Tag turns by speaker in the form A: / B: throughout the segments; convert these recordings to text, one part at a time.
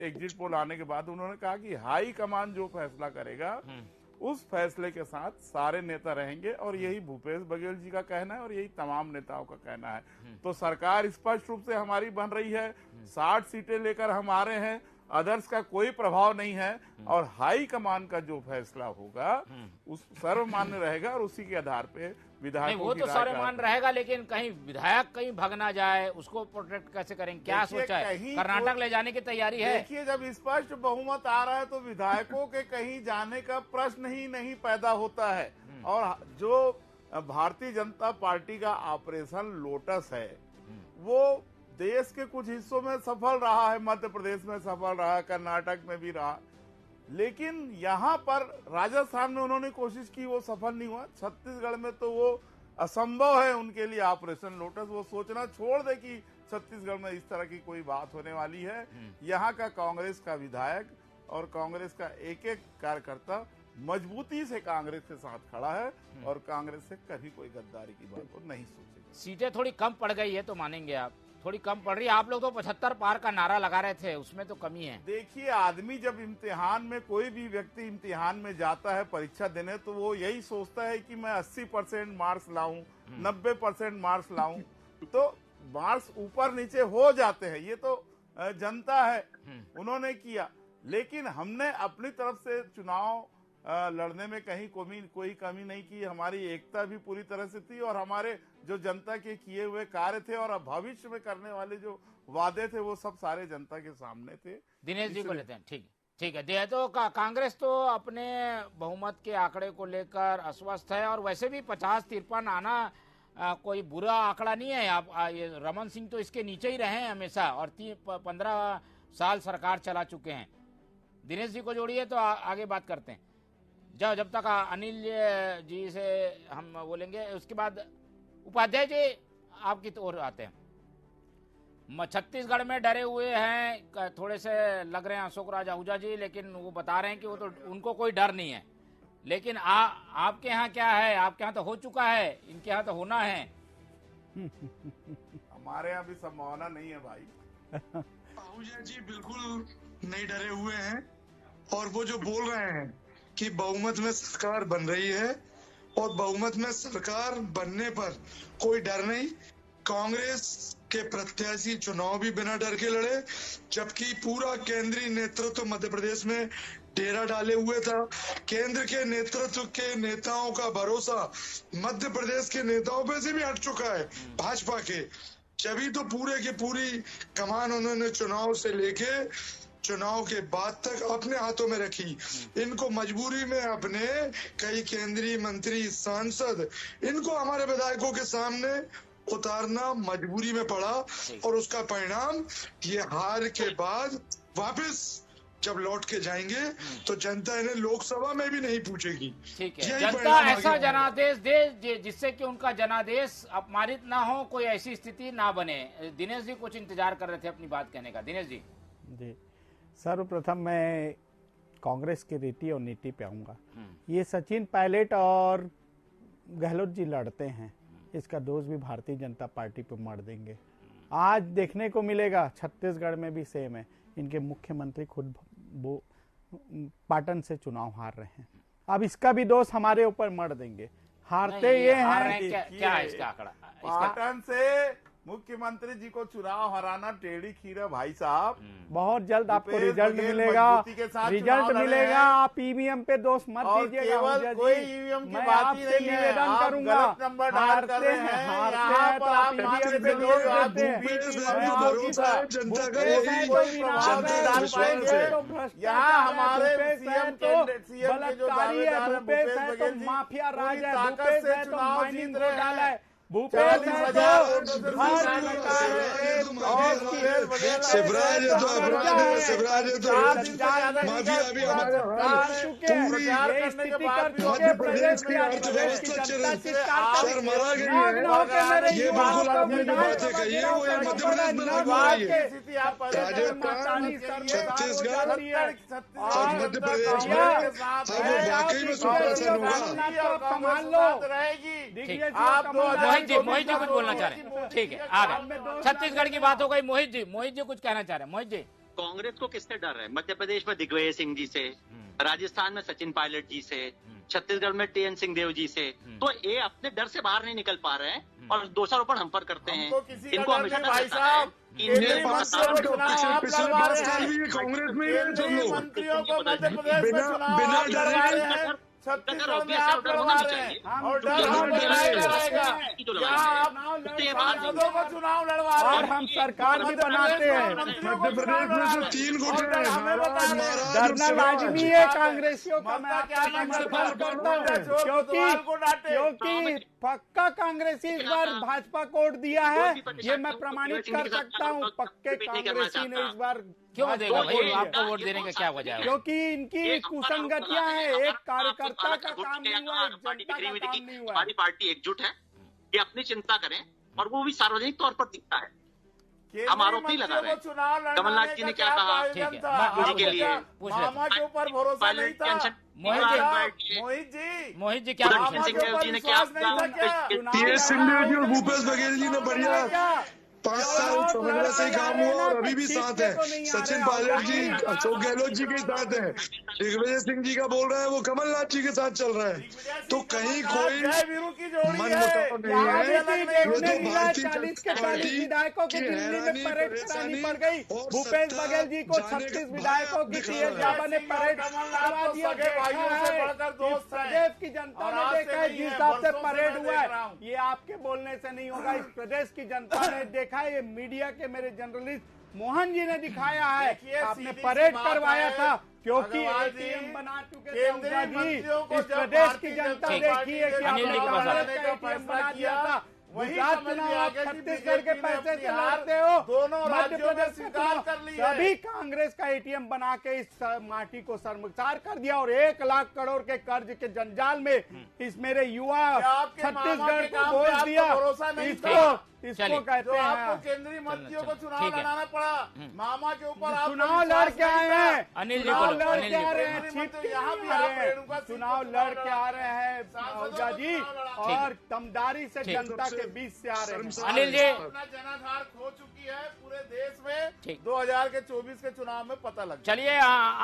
A: Exit poll आने के बाद उन्होंने कहा कि हाई कमान जो फैसला करेगा उस फैसले के साथ सारे नेता रहेंगे, और यही भूपेश बघेल जी का कहना है और यही तमाम नेताओं का कहना है। तो सरकार स्पष्ट रूप से हमारी बन रही है, 60 सीटें लेकर हम आ रहे हैं, अदर्स का कोई प्रभाव नहीं है, और हाई कमान का जो फैसला होगा उस सर्वमान्य रहेगा और उसी के आधार पे विधायकों
B: वो तो सर्वमान रहेगा, लेकिन कहीं विधायक कहीं भग ना जाए उसको प्रोटेक्ट कैसे करेंगे, क्या सोचा है? कर्नाटक ले जाने की तैयारी है?
A: देखिए, जब स्पष्ट बहुमत आ रहा है तो विधायकों के कहीं जाने का प्रश्न ही नहीं पैदा होता है। और जो भारतीय जनता पार्टी का ऑपरेशन लोटस है वो देश के कुछ हिस्सों में सफल रहा है, मध्य प्रदेश में सफल रहा, कर्नाटक में भी रहा, लेकिन यहाँ पर राजस्थान में उन्होंने कोशिश की, वो सफल नहीं हुआ। छत्तीसगढ़ में तो वो असंभव है उनके लिए ऑपरेशन लोटस, वो सोचना छोड़ दे कि छत्तीसगढ़ में इस तरह की कोई बात होने वाली है। यहाँ का कांग्रेस का विधायक और कांग्रेस का एक एक कार्यकर्ता मजबूती से कांग्रेस के साथ खड़ा है और कांग्रेस से कभी कोई गद्दारी की बात वो नहीं सोचेगा।
B: सीटें थोड़ी कम पड़ गई है तो मानेंगे आप, थोड़ी कम पड़ रही है। आप लोग तो 75 पार का नारा लगा रहे थे, उसमें तो कमी है।
A: देखिए, आदमी जब इम्तिहान में, कोई भी व्यक्ति इम्तिहान में जाता है परीक्षा देने, तो वो यही सोचता है कि मैं 80% मार्क्स लाऊं, 90% मार्क्स लाऊं, तो मार्क्स ऊपर नीचे हो जाते हैं, ये तो जनता है, उन्होंने किया। लेकिन हमने अपनी तरफ से चुनाव लड़ने में कहीं कोई कमी नहीं की, हमारी एकता भी पूरी तरह से थी, और हमारे जो जनता के किए हुए कार्य थे और भविष्य में करने वाले जो वादे थे वो सब सारे जनता के सामने थे।
B: दिनेश जी को लेते हैं। ठीक है। तो कांग्रेस तो अपने बहुमत के आंकड़े को लेकर अस्वस्थ है, और वैसे भी 50-53 आना कोई बुरा आंकड़ा नहीं है। आप ये रमन सिंह तो इसके नीचे ही रहे हैं हमेशा, और 15 साल सरकार चला चुके हैं। दिनेश जी को जोड़िए तो आगे बात करते हैं। जब तक अनिल जी से हम बोलेंगे, उसके बाद उपाध्याय जी आपकी ओर आते हैं। छत्तीसगढ़ में डरे हुए हैं थोड़े से लग रहे हैं अशोक राज आहूजा जी, लेकिन वो बता रहे हैं कि वो तो उनको कोई डर नहीं है। लेकिन आपके यहाँ क्या है? आपके यहाँ तो हो चुका है, इनके यहाँ तो होना है।
A: हमारे यहाँ भी संभावना नहीं है भाई।
C: आहूजा जी बिल्कुल नहीं डरे हुए हैं, और वो जो बोल रहे हैं कि बहुमत में सरकार बन रही है, और बहुमत में सरकार बनने पर कोई डर नहीं। कांग्रेस के प्रत्याशी चुनाव भी बिना डर के लड़े, जबकि पूरा केंद्रीय नेतृत्व मध्य प्रदेश में डेरा डाले हुए था। केंद्र के नेतृत्व के नेताओं का भरोसा मध्य प्रदेश के नेताओं पे से भी हट चुका है, भाजपा के। जब तो पूरे की पूरी कमान उन्होंने चुनाव से लेके चुनाव के बाद तक अपने हाथों में रखी। इनको मजबूरी में अपने कई केंद्रीय मंत्री, सांसद, इनको हमारे विधायकों के सामने उतारना मजबूरी में पड़ा, और उसका परिणाम ये हार के बाद वापस जब लौट के जाएंगे तो जनता इन्हें लोकसभा में भी नहीं पूछेगी।
B: ठीक है, जनता ऐसा जनादेश दे जिससे कि उनका जनादेश अपमानित ना हो, कोई ऐसी स्थिति ना बने। दिनेश जी कुछ इंतजार कर रहे थे अपनी बात कहने का। दिनेश जी।
D: सर्वप्रथम मैं कांग्रेस की रीति और नीति पे आऊंगा। ये सचिन पायलट और गहलोत जी लड़ते हैं, इसका दोष भी भारतीय जनता पार्टी पे मर देंगे। आज देखने को मिलेगा छत्तीसगढ़ में भी सेम है, इनके मुख्यमंत्री खुद वो पाटन से चुनाव हार रहे हैं। अब इसका भी दोष हमारे ऊपर मर देंगे। हारते ये हैं।
B: क्या है इसका आंकड़ा?
A: पाटन से मुख्यमंत्री जी को चुनाव हराना टेढ़ी खीर है भाई साहब।
D: बहुत जल्द आपको रिजल्ट मिलेगा, आप ईवीएम पे दोष मत दीजिएगा।
A: केवल कोई ईवीएम की बात ही नहीं है,
D: निवेदन करूंगा,
A: गलत नंबर डायल कर रहे हैं, यहाँ पर आप ईवीएम पे दोष आप यहाँ हमारे सीएम के जो दावेदार हैं भूपेश बघेल जी,
D: माफिया राज है,
A: ताकत से चुनाव जीत रहे हैं।
D: भूपेश
C: शिवराज तो अपराध है, शिवराज तो माफिया भी मध्य प्रदेश की अर्थव्यवस्था शर्मरा गई है। ये बिल्कुल आपने जो बातें कही है वो मध्य प्रदेश में लागू हो रही है। राजस्थान, छत्तीसगढ़ और मध्य प्रदेश में अब वो वाकई में सुशासन होगा।
B: मोहित जी कुछ बोलना चाह रहे हैं? ठीक है, आ गए। छत्तीसगढ़ की बात हो गई। मोहित जी कुछ कहना चाह रहे हैं? मोहित जी।
E: कांग्रेस को किससे डर है? मध्य प्रदेश में दिग्विजय सिंह जी से, राजस्थान में सचिन पायलट जी से, छत्तीसगढ़ में टीएन सिंहदेव जी से। तो ये अपने डर से बाहर नहीं निकल पा रहे हैं और दोषारोपण हम पर करते हैं। इनको हमेशा डर रहता है कि
C: मेरे पास कांग्रेस में ही है सब लोग,
A: मंत्रियों को मध्य प्रदेश में चुनाव
C: बिना
A: आप लड़वा रहे हैं, छत्तीसगढ़ में आप लड़वा रहे हैं और डर हमको नहीं रहेगा। क्या आप सांसदों को चुनाव लड़वा रहे हैं
D: और हम सरकार भी बनाते हैं।
C: मध्य प्रदेश में तो 3 गुट हैं।
A: हमें बता दें
D: डरना लाजमी है कांग्रेसियों का। मैं
A: क्या
D: आपका समर्थन करता हूँ क्योंकि पक्का कांग्रेसी इस बार भाजपा को वोट दिया है, ये मैं प्रमाणित कर सकता हूँ। पक्के कांग्रेसी ने इस बार
B: क्यों देगा भाई? आपको वोट देने का क्या वजह है?
D: क्योंकि इनकी कुसंगतियां हैं। एक कार्यकर्ता का काम नहीं हुआ, एक जनता का काम नहीं हुआ।
E: हमारी पार्टी एकजुट है, ये अपनी चिंता करें और वो भी सार्वजनिक तौर पर दिखता है। हम आरोप नहीं लगा रहे। कमलनाथ जी ने क्या कहा
B: मोदी
E: के लिए?
A: मामा के ऊपर भरोसा नहीं था।
B: मोहित जी क्या
E: सिंहदेव जी ने क्या
C: टीएस सिंहदेव जी और भूपेश बघेल जी ने बढ़िया 5 साल समन्वय से ही काम हुआ और अभी भी साथ है। सचिन पायलट जी अशोक गहलोत जी के साथ है। दिग्विजय सिंह जी का बोल रहा है वो कमलनाथ जी के साथ चल रहा है। तो कहीं कोई मनमुटाव नहीं है। ये तो भारतीय
D: विधायकों की दिल्ली में परेड करानी पड़ गई। भूपेश बघेल जी को 36 विधायकों की टीएस जावा ने परेड करवा दिया। प्रदेश की जनता ने देखा है जिस हिसाब से परेड हुआ है, ये आपके बोलने से नहीं होगा। इस प्रदेश की जनता ने देखा, ये मीडिया के मेरे जर्नलिस्ट मोहन जी ने दिखाया है। आपने परेड करवाया था क्योंकि एटीएम बना चुके थे ऊर्जा जी। इस प्रदेश की जनता देखी है कि आपने कांग्रेस का एटीएम बना दिया था। गुजरात चुनाव आप छत्तीसगढ़ के पैसे से लड़ते हो, मध्य प्रदेश का चुनाव सभी कांग्रेस का एटीएम बना के इस माटी को शर्मसार कर दिया और 1 लाख करोड़ के कर्ज के जंजाल में इस मेरे युवा छत्तीसगढ़ को बोल दिया। इसको कहते हैं
A: आपको केंद्रीय मंत्रियों को चुनाव लड़ाना पड़ा। मामा के ऊपर आप
D: चुनाव लड़ के आए हैं,
B: अनिल जी
D: चुनाव
B: बोलो,
D: लड़
B: अनिल
D: के
B: जी
D: आ रहे
B: बोलो।
D: हैं, छिप के यहाँ भी आ रहे हैं, चुनाव लड़ के आ रहे हैं ऊर्जा जी और दमदारी से जनता के बीच से आ रहे हैं।
B: अनिल जी
A: अपना जनाधार खो चुकी है पूरे देश में। 2024 के चुनाव में पता लग।
B: चलिए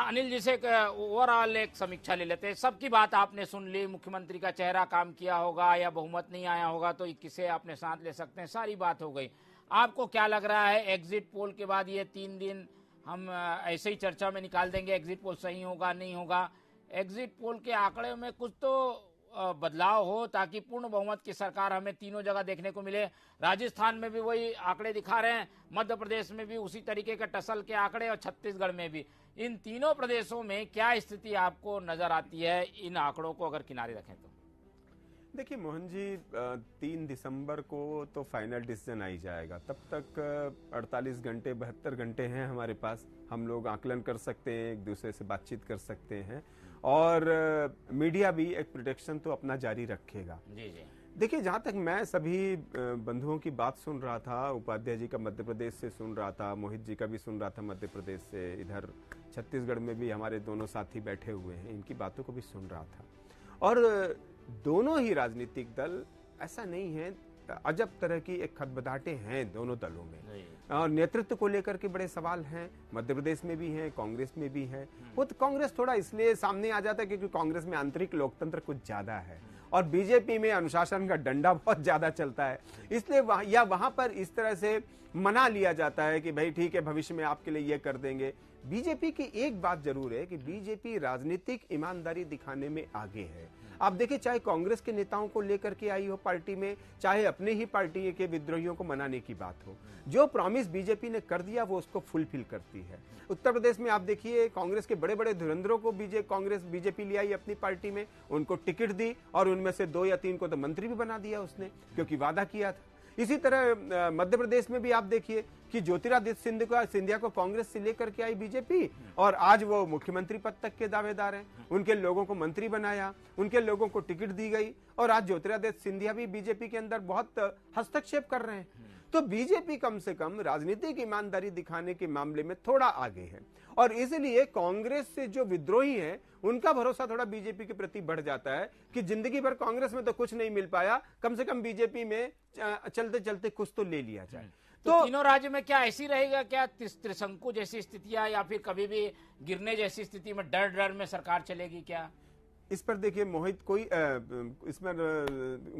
B: अनिल जी से ओवरऑल एक समीक्षा ले लेते हैं। सबकी बात आपने सुन ली, मुख्यमंत्री का चेहरा काम किया होगा या बहुमत नहीं आया होगा तो किसे आपने साथ ले सकते हैं, सारी बात हो गई। आपको क्या लग रहा है एग्जिट पोल के बाद ये 3 दिन हम ऐसे ही चर्चा में निकाल देंगे, एग्जिट पोल सही होगा नहीं होगा? एग्जिट पोल के आंकड़े में कुछ तो बदलाव हो ताकि पूर्ण बहुमत की सरकार हमें तीनों जगह देखने को मिले। राजस्थान में भी वही आंकड़े दिखा रहे हैं, मध्य प्रदेश में भी उसी तरीके के टसल के आंकड़े और छत्तीसगढ़ में भी। इन तीनों प्रदेशों में क्या स्थिति आपको नजर आती है इन आंकड़ों को अगर किनारे रखें तो?
F: देखिए मोहन जी, 3 दिसंबर को तो फाइनल डिसीजन आ ही जाएगा। तब तक 48 घंटे 72 घंटे हैं हमारे पास। हम लोग आकलन कर सकते हैं, एक दूसरे से बातचीत कर सकते हैं और मीडिया भी एक प्रोटेक्शन तो अपना जारी रखेगा।
B: जी जी।
F: देखिए, जहां तक मैं सभी बंधुओं की बात सुन रहा था, उपाध्याय जी का मध्य प्रदेश से सुन रहा था, मोहित जी का भी सुन रहा था मध्य प्रदेश से, इधर छत्तीसगढ़ में भी हमारे दोनों साथी बैठे हुए हैं, इनकी बातों को भी सुन रहा था। और दोनों ही राजनीतिक दल, ऐसा नहीं है, अजब तरह की एक खदबदाहटें हैं दोनों दलों में और नेतृत्व को लेकर के बड़े सवाल हैं। मध्य प्रदेश में भी हैं, कांग्रेस में भी है। वो तो कांग्रेस थोड़ा इसलिए सामने आ जाता है क्योंकि कांग्रेस में आंतरिक लोकतंत्र कुछ ज्यादा है और बीजेपी में अनुशासन का डंडा बहुत ज्यादा चलता है, इसलिए वहां पर इस तरह से मना लिया जाता है कि भाई ठीक है, भविष्य में आपके लिए ये कर देंगे। बीजेपी की एक बात जरूर है कि बीजेपी राजनीतिक ईमानदारी दिखाने में आगे है। आप देखिए, चाहे कांग्रेस के नेताओं को लेकर के आई हो पार्टी में, चाहे अपने ही पार्टी के विद्रोहियों को मनाने की बात हो, जो प्रॉमिस बीजेपी ने कर दिया वो उसको फुलफिल करती है। उत्तर प्रदेश में आप देखिए, कांग्रेस के बड़े बड़े धुरंधरों को बीजेपी ले आई अपनी पार्टी में, उनको टिकट दी और उनमें से 2 या 3 को तो मंत्री भी बना दिया उसने, क्योंकि वादा किया था। इसी तरह मध्य प्रदेश में भी आप देखिए कि ज्योतिरादित्य सिंधिया को कांग्रेस से लेकर के आई बीजेपी और आज वो मुख्यमंत्री पद तक के दावेदार हैं। उनके लोगों को मंत्री बनाया, उनके लोगों को टिकट दी गई और आज ज्योतिरादित्य सिंधिया भी बीजेपी के अंदर बहुत हस्तक्षेप कर रहे हैं। तो बीजेपी कम से कम राजनीतिक ईमानदारी दिखाने के मामले में थोड़ा आगे है और इसलिए कांग्रेस से जो विद्रोही हैं उनका भरोसा थोड़ा बीजेपी के प्रति बढ़ जाता है कि जिंदगी भर कांग्रेस में तो कुछ नहीं मिल पाया, कम से कम बीजेपी में चलते चलते कुछ तो ले लिया जाए।
B: तो तीनों राज्य में क्या ऐसी रहेगा क्या त्रिशंकु जैसी स्थितियां, या फिर कभी भी गिरने जैसी स्थिति में डर में सरकार चलेगी क्या?
F: इस पर देखिए मोहित,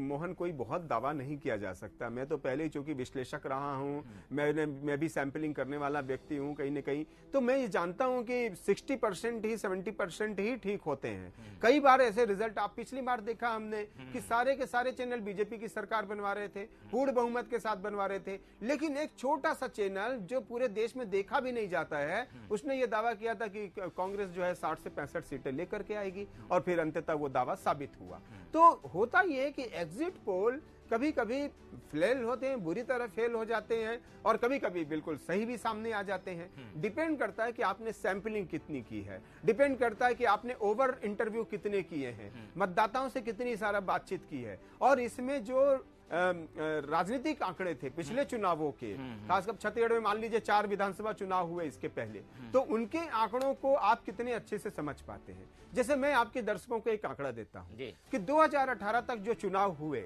F: मोहन कोई बहुत दावा नहीं किया जा सकता। मैं तो पहले ही चूंकि विश्लेषक रहा हूं, मैं भी सैंपलिंग करने वाला व्यक्ति हूं कहीं न कहीं, तो मैं ये जानता हूं कि 60% ही 70% ही ठीक होते हैं। कई बार ऐसे रिजल्ट आप पिछली बार देखा हमने कि सारे के सारे चैनल बीजेपी की सरकार बनवा रहे थे, पूर्ण बहुमत के साथ बनवा रहे थे, लेकिन एक छोटा सा चैनल जो पूरे देश में देखा भी नहीं जाता है, उसने ये दावा किया था कि कांग्रेस जो है 60 से 65 सीटें लेकर के आएगी, और फिर अंततः वो दावा साबित हुआ। तो होता यह है कि एग्जिट पोल कभी कभी फेल होते हैं, बुरी तरह फेल हो जाते हैं, और कभी कभी बिल्कुल सही भी सामने आ जाते हैं। डिपेंड करता है कि आपने सैंपलिंग कितनी की है, डिपेंड करता है कि आपने ओवर इंटरव्यू कितने किए हैं, मतदाताओं से कितनी सारा बातचीत की है, और इसमें जो राजनीतिक आंकड़े थे पिछले चुनावों के, खासकर छत्तीसगढ़ में मान लीजिए 4 विधानसभा चुनाव हुए इसके पहले, तो उनके आंकड़ों को आप कितने अच्छे से समझ पाते हैं। जैसे मैं आपके दर्शकों को एक आंकड़ा देता हूं कि 2018 तक जो चुनाव हुए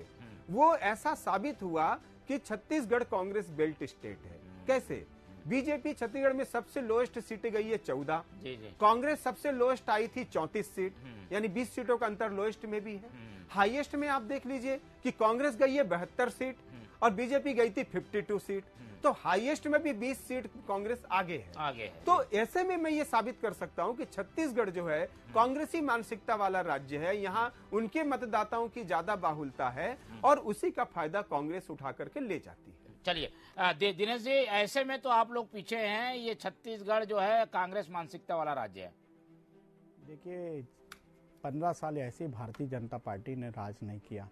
F: वो ऐसा साबित हुआ कि छत्तीसगढ़ कांग्रेस बेल्ट स्टेट है। कैसे? बीजेपी छत्तीसगढ़ में सबसे लोएस्ट सीटें गई है 14, कांग्रेस सबसे लोएस्ट आई थी 34 सीट, यानी 20 सीटों का अंतर लोएस्ट में भी है। हाईएस्ट में आप देख लीजिए कि कांग्रेस गई है 72 सीट और बीजेपी गई थी 52 सीट, तो हाईएस्ट में भी 20 सीट कांग्रेस आगे है। तो ऐसे में मैं ये साबित कर सकता हूं कि छत्तीसगढ़ जो है कांग्रेसी मानसिकता वाला राज्य है, यहाँ उनके मतदाताओं की ज्यादा बाहुलता है और उसी का फायदा कांग्रेस उठा करके ले जाती है।
B: चलिए दिनेश जी, ऐसे में तो आप लोग पीछे हैं, ये छत्तीसगढ़ जो है कांग्रेस मानसिकता वाला राज्य है।
D: देखिए 15 साल ऐसी भारतीय जनता पार्टी ने राज नहीं किया,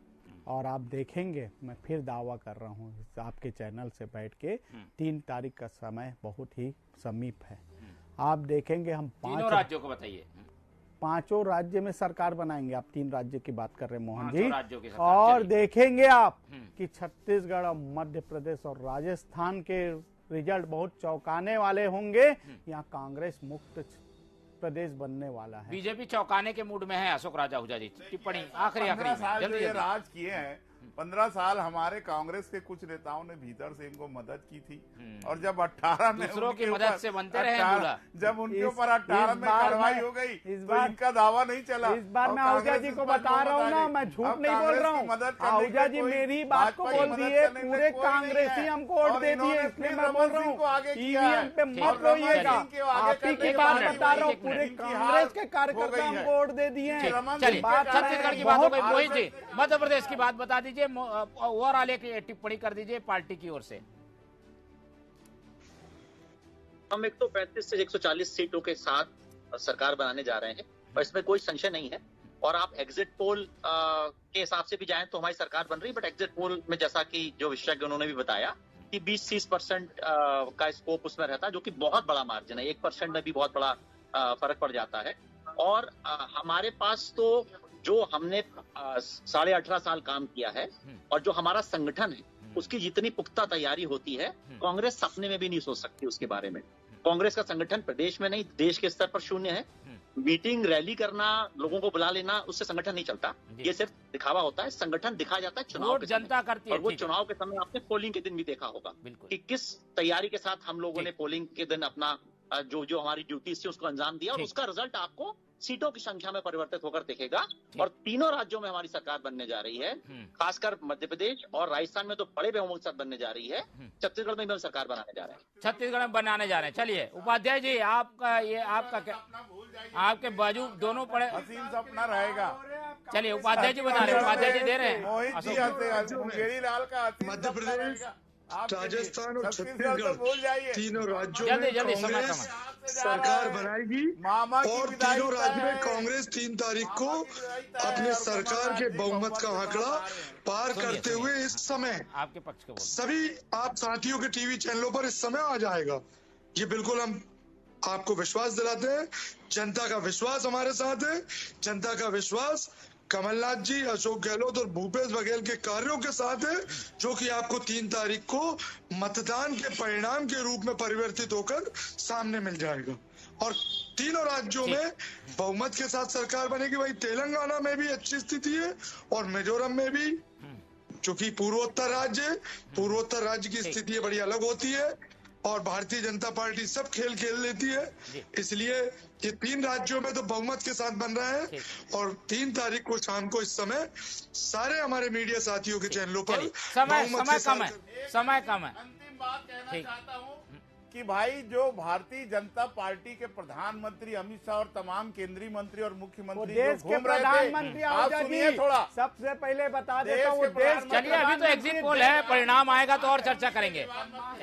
D: और आप देखेंगे, मैं फिर दावा कर रहा हूँ आपके चैनल से बैठ के, 3 तारीख का समय बहुत ही समीप है। आप देखेंगे हम
B: तीनों राज्यों को बताइए,
D: 5 राज्य में सरकार बनाएंगे। आप 3 राज्य की बात कर रहे हैं मोहन जी,
B: और
D: देखेंगे आप कि छत्तीसगढ़ और मध्य प्रदेश और राजस्थान के रिजल्ट बहुत चौंकाने वाले होंगे। यहाँ कांग्रेस मुक्त प्रदेश बनने वाला है।
B: बीजेपी चौंकाने के मूड में है। अशोक राजा हुजा जी, टिप्पणी आखिरी
A: जल्दी राज किए हैं 15 साल हमारे कांग्रेस के कुछ नेताओं ने भीतर से इनको मदद की थी, और जब 18 में
B: दूसरों की मदद से बनते रहे,
A: जब उनके ऊपर 18 में कार्रवाई हो गई तो इनका दावा नहीं चला।
D: इस बार मैं आहूजा जी को बता रहा हूँ ना, मैं झूठ नहीं बोल रहा हूँ। आहूजा जी मेरी बात को बोल दिए, पूरे कांग्रेसी हमको वोट दे दिए, इसलिए मैं बोल रहा हूँ ईवीएम पे मत रोइएगा। आप ही की बात बता रहा हूँ, पूरे कांग्रेस के कार्यकर्ता हमको वोट दे दिए।
B: छत्तीसगढ़ की बात हो गई। मोहित जी, मध्य प्रदेश की बात बता दीजिए, ओवरऑल एक टिप्पणी कर दीजिए पार्टी की ओर से।
E: हम 135 से 140 सीटों के साथ सरकार बनाने जा रहे हैं, और इसमें कोई संशय नहीं है। और आप एग्जिट पोल के हिसाब से भी जाएं तो हमारी सरकार बन रही है, बट एग्जिट पोल में जैसा कि जो विशेषज्ञ उन्होंने भी बताया कि 20-30% का स्कोप उसमें रहता है, जो कि बहुत बड़ा मार्जिन है। 1% में भी बहुत बड़ा फर्क पड़ जाता है। और हमारे पास तो जो हमने 18.5 साल काम किया है और जो हमारा संगठन है, उसकी जितनी पुख्ता तैयारी होती है, कांग्रेस सपने में भी नहीं सोच सकती उसके बारे में। कांग्रेस का संगठन प्रदेश में नहीं, देश के स्तर पर शून्य है। मीटिंग रैली करना, लोगों को बुला लेना, उससे संगठन नहीं चलता। ये सिर्फ दिखावा होता है। संगठन दिखाया जाता है चुनाव के
B: जनता करती है,
E: और वो चुनाव के समय आपने पोलिंग के दिन भी देखा होगा कि किस तैयारी के साथ हम लोगों ने पोलिंग के दिन अपना जो हमारी ड्यूटीज थी उसको अंजाम दिया, और उसका रिजल्ट आपको सीटों की संख्या में परिवर्तित होकर दिखेगा। और तीनों राज्यों में हमारी सरकार बनने जा रही है, खासकर मध्य प्रदेश और राजस्थान में तो बड़े बहुमत के साथ बनने जा रही है। छत्तीसगढ़ में भी हम सरकार बनाने जा रहे हैं।
B: छत्तीसगढ़ में बनाने जा रहे हैं। चलिए उपाध्याय जी, आपका क्या, आपके बाजू दोनों पड़े
A: हसीन सपना रहेगा।
B: चलिए उपाध्याय जी बता रहे हैं, उपाध्याय जी दे रहे हैं।
A: मोहित जी मुंगेरी लाल का
C: मध्य प्रदेश, राजस्थान और छत्तीसगढ़ तीनों राज्यों में कांग्रेस सरकार बनाएगी, और तीनों राज्यों में कांग्रेस 3 तारीख को अपने सरकार के बहुमत का आंकड़ा पार करते हुए इस समय
B: आपके पक्ष को
C: सभी आप साथियों के टीवी चैनलों पर इस समय आ जाएगा। ये बिल्कुल हम आपको विश्वास दिलाते हैं। जनता का विश्वास हमारे साथ है। जनता का विश्वास कमलनाथ जी, अशोक गहलोत और भूपेश बघेल के कार्यों के साथ है, जो कि आपको 3 तारीख को मतदान के परिणाम के रूप में परिवर्तित होकर सामने मिल जाएगा। और तीनों राज्यों में बहुमत के साथ सरकार बनेगी। वही तेलंगाना में भी अच्छी स्थिति है और मिजोरम में भी चूंकि पूर्वोत्तर राज्य की स्थिति बड़ी अलग होती है और भारतीय जनता पार्टी सब खेल खेल लेती है, इसलिए ये 3 राज्यों में तो बहुमत के साथ बन रहा है और 3 तारीख को शाम को इस समय सारे हमारे मीडिया साथियों के चैनलों पर
B: समय कम है।
A: अंतिम बात कहना चाहता हूँ कि भाई जो भारतीय जनता पार्टी के प्रधानमंत्री अमित शाह और तमाम केंद्रीय मंत्री और मुख्यमंत्री
D: देश के प्रधानमंत्री
A: आप सुनिए थोड़ा,
D: सबसे पहले बता देता हूँ
B: चलिए, अभी तो एग्जिट पोल है, परिणाम आएगा तो और चर्चा करेंगे।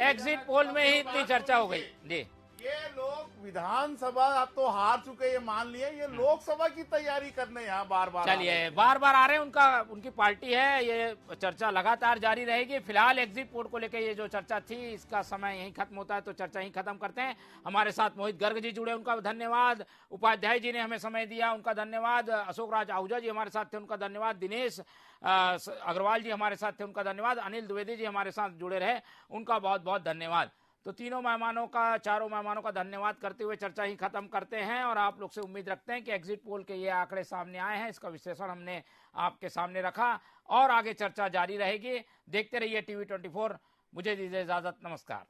B: एग्जिट पोल में ही इतनी चर्चा हो गई जी।
A: ये लोग विधानसभा तो हार चुके, ये मान लिए, ये लोकसभा की तैयारी करने यहाँ बार बार
B: चलिए, बार बार आ रहे हैं, उनकी पार्टी है, ये चर्चा लगातार जारी रहेगी। फिलहाल एग्जिट पोल को लेकर ये जो चर्चा थी इसका समय यहीं खत्म होता है, तो चर्चा यहीं खत्म करते हैं। हमारे साथ मोहित गर्ग जी जुड़े, उनका धन्यवाद। उपाध्याय जी ने हमें समय दिया, उनका धन्यवाद। अशोक राज आहूजा जी हमारे साथ थे, उनका धन्यवाद। दिनेश अग्रवाल जी हमारे साथ थे, उनका धन्यवाद। अनिल द्विवेदी जी हमारे साथ जुड़े रहे, उनका बहुत बहुत धन्यवाद। तो चारों मेहमानों का धन्यवाद करते हुए चर्चा ही खत्म करते हैं और आप लोग से उम्मीद रखते हैं कि एग्जिट पोल के ये आंकड़े सामने आए हैं, इसका विश्लेषण हमने आपके सामने रखा और आगे चर्चा जारी रहेगी। देखते रहिए TV 24। मुझे दीजिए इजाजत, नमस्कार।